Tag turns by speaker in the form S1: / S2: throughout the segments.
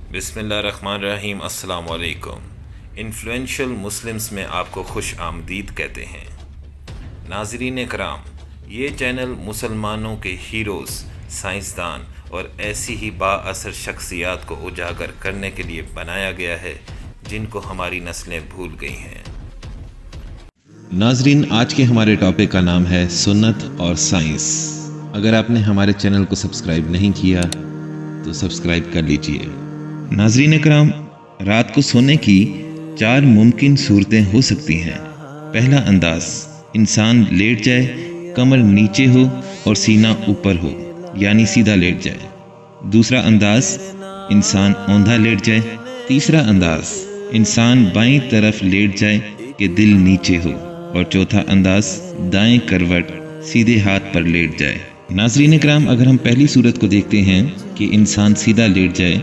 S1: बिस्मिल्लाहिर्रहमानिर्रहीम। अस्सलाम वालेकुम। इन्फ्लुएंशियल मुस्लिम्स में आपको खुश आमदीद कहते हैं। नाज़रीन कराम, ये चैनल मुसलमानों के हीरोज़, साइंसदान और ऐसी ही बाअसर शख्सियात को उजागर करने के लिए बनाया गया है जिनको हमारी नस्लें भूल गई हैं।
S2: नाजरीन, आज के हमारे टॉपिक का नाम है सुन्नत और साइंस। अगर आपने हमारे चैनल को सब्सक्राइब नहीं किया तो सब्सक्राइब कर लीजिए। नाजरीन इकराम, रात को सोने की 4 मुमकिन सूरतें हो सकती हैं। पहला अंदाज, इंसान लेट जाए, कमर नीचे हो और सीना ऊपर हो, यानी सीधा लेट जाए। दूसरा अंदाज, इंसान औंधा लेट जाए। तीसरा अंदाज, इंसान बाईं तरफ लेट जाए कि दिल नीचे हो। और चौथा अंदाज, दाएं करवट सीधे हाथ पर लेट जाए। नाज़रीन इकराम, अगर हम पहली सूरत को देखते हैं कि इंसान सीधा लेट जाए,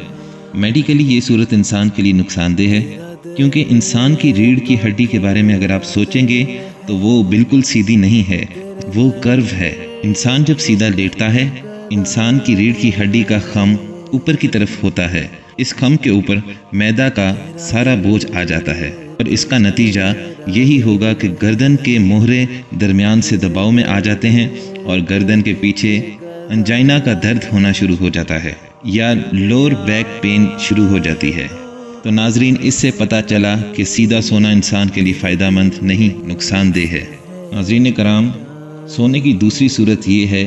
S2: मेडिकली ये सूरत इंसान के लिए नुकसानदेह है, क्योंकि इंसान की रीढ़ की हड्डी के बारे में अगर आप सोचेंगे तो वो बिल्कुल सीधी नहीं है, वो कर्व है। इंसान जब सीधा लेटता है, इंसान की रीढ़ की हड्डी का खम ऊपर की तरफ होता है। इस खम के ऊपर मैदा का सारा बोझ आ जाता है और इसका नतीजा यही होगा कि गर्दन के मोहरे दरमियान से दबाव में आ जाते हैं और गर्दन के पीछे अंजाइना का दर्द होना शुरू हो जाता है या लोअर बैक पेन शुरू हो जाती है। तो नाजरीन, इससे पता चला कि सीधा सोना इंसान के लिए फ़ायदेमंद नहीं, नुकसानदेह है। नाजरीन कराम, सोने की दूसरी सूरत ये है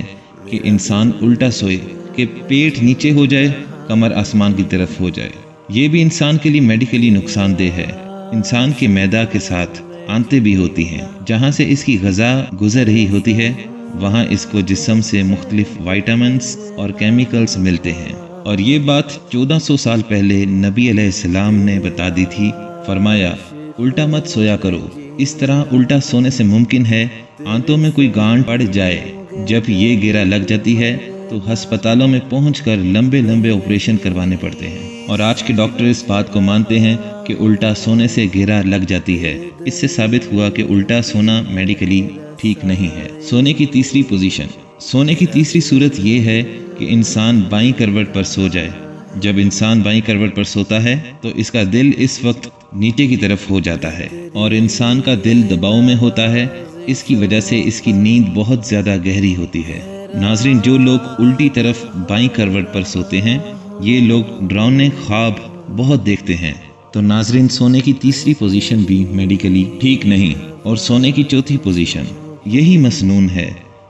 S2: कि इंसान उल्टा सोए कि पेट नीचे हो जाए, कमर आसमान की तरफ हो जाए। ये भी इंसान के लिए मेडिकली नुकसानदेह है। इंसान के मैदा के साथ आंतें भी होती हैं, जहाँ से इसकी ग़िज़ा गुजर रही होती है वहाँ इसको जिस्म से मुख्तलिफ वाइटामिन्स और केमिकल्स मिलते हैं। और ये बात 1400 साल पहले नबी अलैहिस्सलाम ने बता दी थी। फरमाया, उल्टा मत सोया करो। इस तरह उल्टा सोने से मुमकिन है आंतों में कोई गांठ पड़ जाए। जब ये घेरा लग जाती है तो अस्पतालों में पहुंचकर लंबे लंबे ऑपरेशन करवाने पड़ते हैं। और आज के डॉक्टर इस बात को मानते हैं कि उल्टा सोने से घेरा लग जाती है। इससे साबित हुआ कि उल्टा सोना मेडिकली ठीक नहीं है। सोने की तीसरी पोजीशन, सोने की तीसरी सूरत ये है कि इंसान बाईं करवट पर सो जाए। जब इंसान बाईं करवट पर सोता है तो इसका दिल इस वक्त नीचे की तरफ हो जाता है और इंसान का दिल दबाव में होता है। इसकी वजह से इसकी नींद बहुत ज़्यादा गहरी होती है। नाजरीन, जो लोग उल्टी तरफ बाईं करवट पर सोते हैं, ये लोग डरावने ख्वाब बहुत देखते हैं। तो नाजरीन, सोने की तीसरी पोजीशन भी मेडिकली ठीक नहीं। और सोने की चौथी पोजीशन, यही मसनून है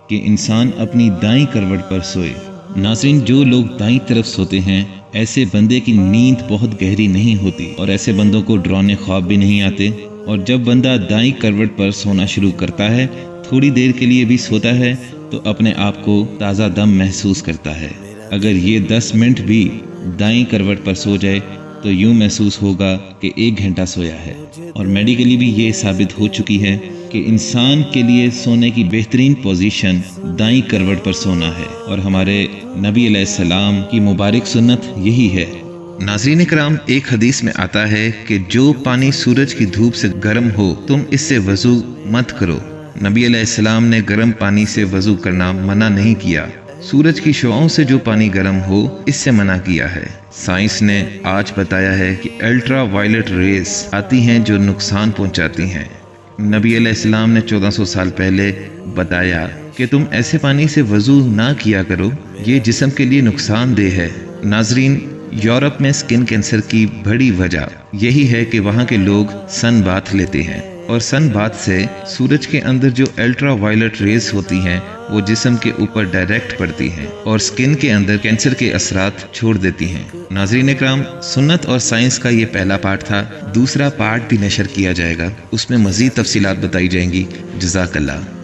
S2: कि इंसान अपनी दाईं करवट पर सोए। नाज़रीन, जो लोग दाईं तरफ सोते हैं, ऐसे बंदे की नींद बहुत गहरी नहीं होती और ऐसे बंदों को डरावने ख्वाब भी नहीं आते। और जब बंदा दाईं करवट पर सोना शुरू करता है, थोड़ी देर के लिए भी सोता है तो अपने आप को ताज़ा दम महसूस करता है। अगर ये 10 मिनट भी दाईं करवट पर सो जाए तो यूँ महसूस होगा कि 1 घंटा सोया है। और मेडिकली भी ये साबित हो चुकी है कि इंसान के लिए सोने की बेहतरीन पोजीशन दाईं करवट पर सोना है। और हमारे नबी अलैहिस्सलाम की मुबारक सुन्नत यही है। नाज़रीन इकराम, एक हदीस में आता है कि जो पानी सूरज की धूप से गर्म हो, तुम इससे वज़ू मत करो। नबी अलैहिस्सलाम ने गर्म पानी से वज़ू करना मना नहीं किया। सूरज की शुआओं से जो पानी गर्म हो, इससे मना किया है। साइंस ने आज बताया है कि अल्ट्रा वायलेट रेज आती हैं जो नुकसान पहुंचाती हैं। नबी अलैहिस्सलाम ने 1400 साल पहले बताया कि तुम ऐसे पानी से वज़ू ना किया करो, ये जिस्म के लिए नुकसानदेह है। नाजरीन, यूरोप में स्किन कैंसर की बड़ी वजह यही है कि वहाँ के लोग सन बाथ लेते हैं और सन बाथ से सूरज के अंदर जो अल्ट्रा वायलेट रेज होती हैं वो जिस्म के ऊपर डायरेक्ट पड़ती हैं और स्किन के अंदर कैंसर के असरात छोड़ देती हैं। नाज़रीन इकराम, सुन्नत और साइंस का ये पहला पार्ट था। दूसरा पार्ट भी नशर किया जाएगा, उसमें मज़ीद तफसीलात बताई जाएंगी। जज़ाकल्लाह।